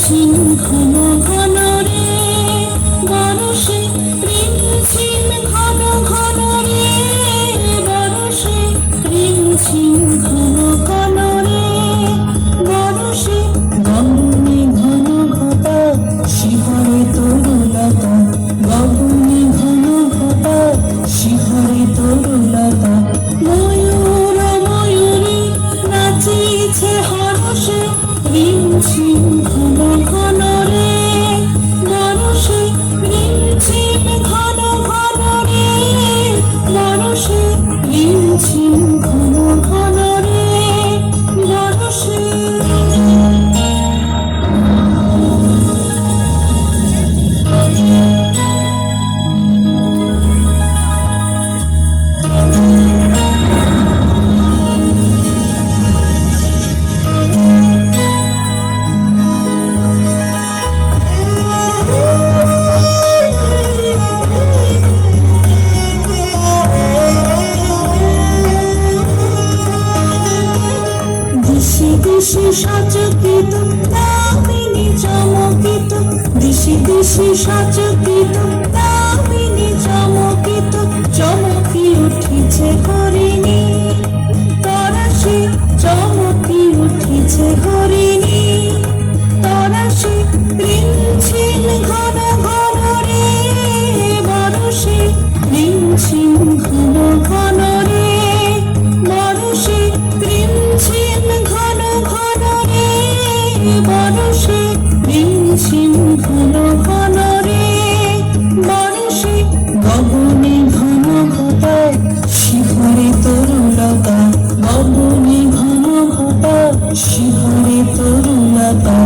ঝিম ঘন ঘন রে বরষে, রিমঝিম ঘন ঘন রে বরষে, রিমঝিম ঘন ঘন রে বরষে। গগনে ঘন ঘটা শিহরে তরুলতা, গগনে ঘন ঘটা শিহরে তরুলতা। ময়ূর ময়ূরী নাচিছে হরষে, রিমঝিম ঘন ঘন রে বরষে, রিমঝিম ঘন ঘন রে বরষে, রিমঝিম ঘন ঘন রে বরষে। দিশি দিশি সচকিত দামিনী চমকিত, দিশি দিশি সচকিত দামিনী চমকিত। চমকি উঠিছে হরিণী তরাসে, চমকি উঠিছে হরিণী তরাসে। রিমঝিম ঘন ঘন রে বরষে, রিমঝিম ঘন ঘন রে বরষে, রিমঝিম ঘন ঘন রে বরষে, রিমঝিম ঘন ঘন রে বরষে। গগনে ঘন ঘটা শিহরে তরুলতা, গগনে ঘন ঘটা শিহরে তরুলতা।